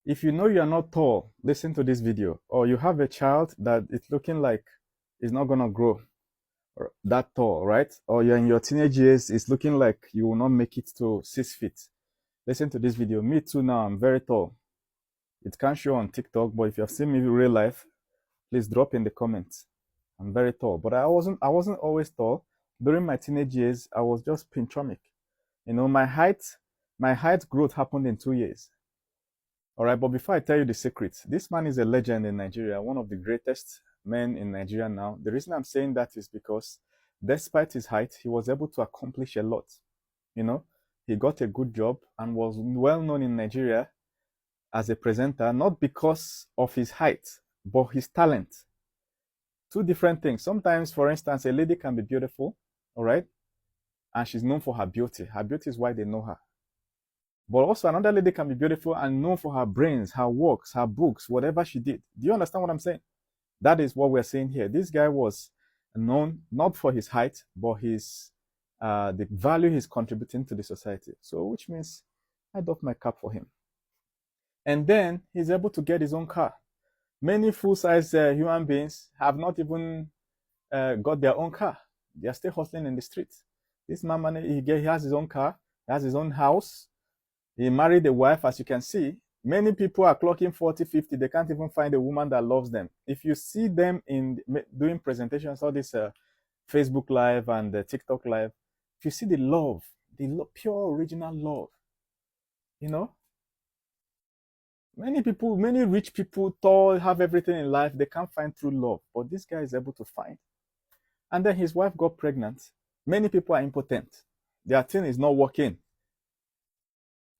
If you know you are not tall, listen to this video. Or you have a child that it's looking like it's not gonna grow that tall, right? Or you're in your teenage years, it's looking like you will not make it to 6 feet. Listen to this video. Me too now, I'm very tall. It can't show on TikTok, but if you have seen me in real life, please drop in the comments. I'm very tall, but I wasn't always tall. During my teenage years, I was just pinchomic. You know, my height growth happened in 2 years. All right, but before I tell you the secret, this man is a legend in Nigeria, one of the greatest men in Nigeria now. The reason I'm saying that is because despite his height, he was able to accomplish a lot. You know, he got a good job and was well known in Nigeria as a presenter, not because of his height, but his talent. Two different things. Sometimes, for instance, a lady can be beautiful, all right, and she's known for her beauty. Her beauty is why they know her. But also another lady can be beautiful and known for her brains, her works, her books, whatever she did. Do you understand what I'm saying? That is what we're saying here. This guy was known not for his height, but his the value he's contributing to the society. So, which means I doff my cap for him. And then he's able to get his own car. Many full-size human beings have not even got their own car. They are still hustling in the streets. This man, he has his own car, he has his own house. He married a wife, as you can see. Many people are clocking 40, 50. They can't even find a woman that loves them. If you see them doing presentations, all this Facebook Live and TikTok Live, if you see the love, pure original love, you know, many rich people, tall, have everything in life. They can't find true love, but this guy is able to find. And then his wife got pregnant. Many people are impotent. Their thing is not working.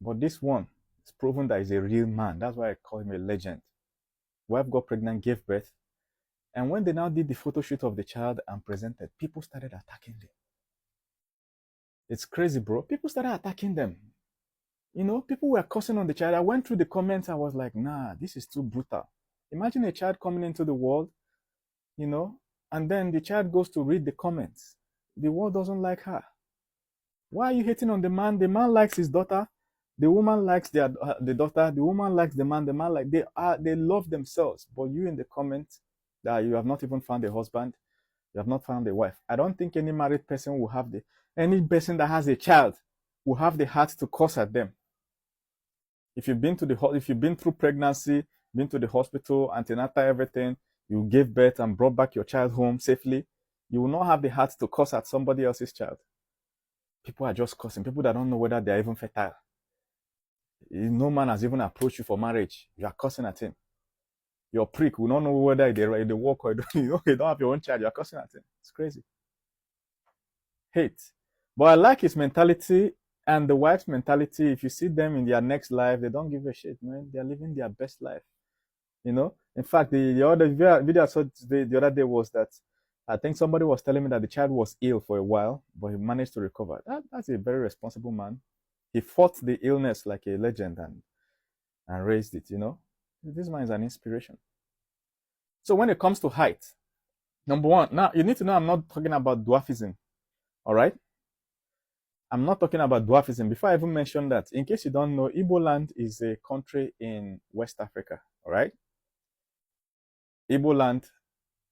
But this one is proven that he's a real man. That's why I call him a legend. Wife got pregnant, gave birth. And when they now did the photo shoot of the child and presented, people started attacking them. It's crazy, bro. People started attacking them. You know, people were cursing on the child. I went through the comments. I was like, nah, this is too brutal. Imagine a child coming into the world, you know, and then the child goes to read the comments. The world doesn't like her. Why are you hating on the man? The man likes his daughter. The woman likes the daughter. The woman likes the man. The man they love themselves. But you in the comments that you have not even found a husband, you have not found a wife. I don't think any married person will have any person that has a child will have the heart to curse at them. If you've been through pregnancy, been to the hospital, antenatal, everything, you gave birth and brought back your child home safely, you will not have the heart to curse at somebody else's child. People are just cursing. People that don't know whether they are even fertile. No man has even approached you for marriage. You are cursing at him. Your prick will not know whether they work or you don't have your own child. You are cursing at him. It's crazy. Hate. But I like his mentality and the wife's mentality. If you see them in their next life, they don't give a shit, man. They are living their best life. You know. In fact, the other video I saw the other day was that I think somebody was telling me that the child was ill for a while, but he managed to recover. That's a very responsible man. He fought the illness like a legend and raised it, you know. This man is an inspiration. So when it comes to height, number one, now you need to know I'm not talking about dwarfism, all right? I'm not talking about dwarfism. Before I even mention that, in case you don't know, Igbo land is a country in West Africa, all right? Igbo land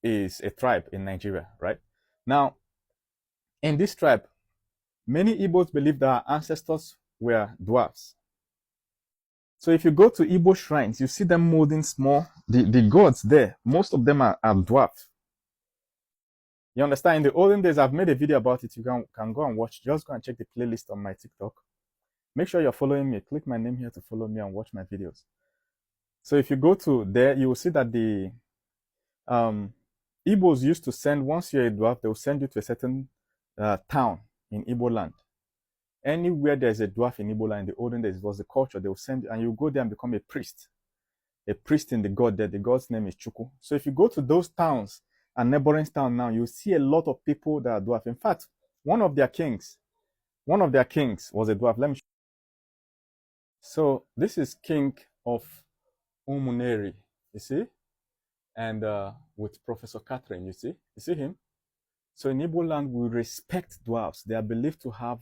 is a tribe in Nigeria, right? Now, in this tribe, many Igbos believe that our ancestors were dwarfs. So if you go to Igbo shrines, you see them molding small, the gods there, most of them are dwarfs. You understand? In the olden days, I've made a video about it. You can go and watch. Just go and check the playlist on my TikTok. Make sure you're following me. Click my name here to follow me and watch my videos. So if you go to there, you will see that the Igbos used to send, once you're a dwarf, they will send you to a certain town in Igbo land. Anywhere there's a dwarf in Igbo land, in the olden days, it was the culture. They will send you, and you go there and become a priest. A priest in the god there. The god's name is Chuku. So if you go to those towns and neighboring towns now, you see a lot of people that are dwarf. In fact, one of their kings was a dwarf. Let me show you. So this is king of Umuneri, you see? And with Professor Catherine, you see him? So in Igbo land, we respect dwarfs. They are believed to have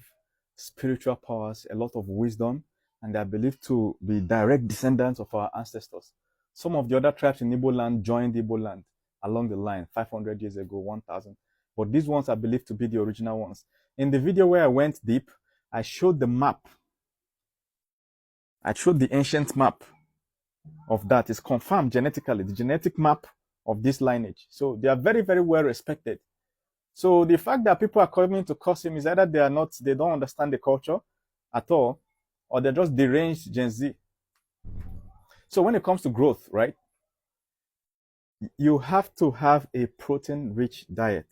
spiritual powers, a lot of wisdom. and they are believed to be direct descendants of our ancestors. Some of the other tribes in Igbo land joined Igbo land along the line 500 years ago, 1000. But these ones are believed to be the original ones. In the video where I went deep, I showed the map. I showed the ancient map of that. It's confirmed genetically, the genetic map of this lineage. So they are very, very well respected. So the fact that people are coming to curse him is either they don't understand the culture at all, or they're just deranged Gen Z. So when it comes to growth, right, you have to have a protein-rich diet,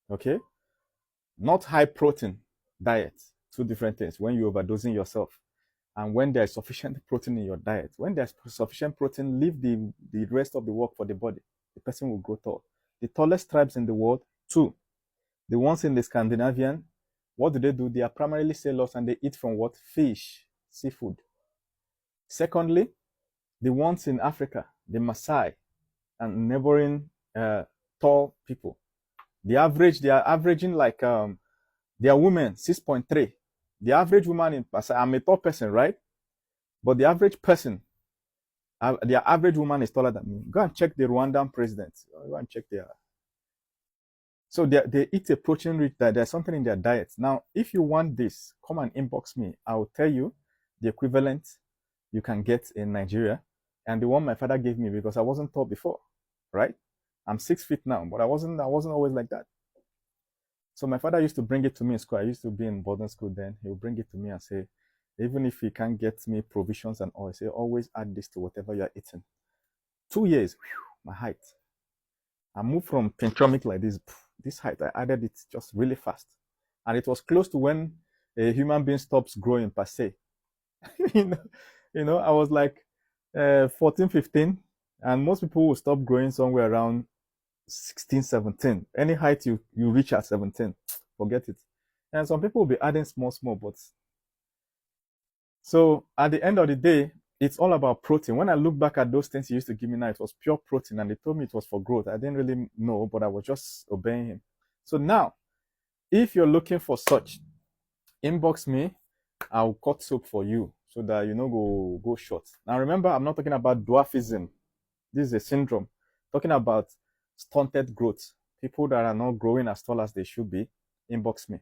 okay? Not high protein diet, two different things. When you're overdosing yourself, and when there's sufficient protein in your diet. When there's sufficient protein, leave the rest of the work for the body. The person will grow tall. The tallest tribes in the world, two. The ones in the Scandinavian, what do? They are primarily sailors and they eat from what? Fish, seafood. Secondly, the ones in Africa, the Maasai and neighboring tall people. They are averaging like, they are women, 6.3. The average woman in Maasai, I'm a tall person, right? But the average person, the average woman is taller than me. Go and check the Rwandan president. Go and check their. So they eat a protein-rich diet. There's something in their diet. Now, if you want this, come and inbox me. I will tell you the equivalent you can get in Nigeria and the one my father gave me because I wasn't tall before, right? I'm 6 feet now, but I wasn't always like that. So my father used to bring it to me in school. I used to be in boarding school then. He would bring it to me and say, even if he can't get me provisions and all, he say, always add this to whatever you're eating. 2 years, whew, my height. I moved from pinchomic like this height. I added it just really fast. And it was close to when a human being stops growing per se. you know, I was like 14, 15, and most people will stop growing somewhere around 16, 17. Any height you reach at 17, forget it. And some people will be adding small, but. So at the end of the day, it's all about protein. When I look back at those things he used to give me now, it was pure protein, and they told me it was for growth. I didn't really know, but I was just obeying him. So now, if you're looking for such, inbox me. I'll cut soap for you so that you know go short. Now remember, I'm not talking about dwarfism. This is a syndrome. I'm talking about stunted growth. People that are not growing as tall as they should be, inbox me.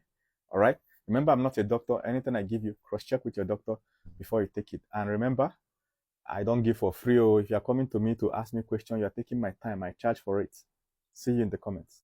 All right. Remember, I'm not a doctor. Anything I give you, cross-check with your doctor before you take it. And remember, I don't give for free. Or if you're coming to me to ask me questions, you're taking my time. I charge for it. See you in the comments.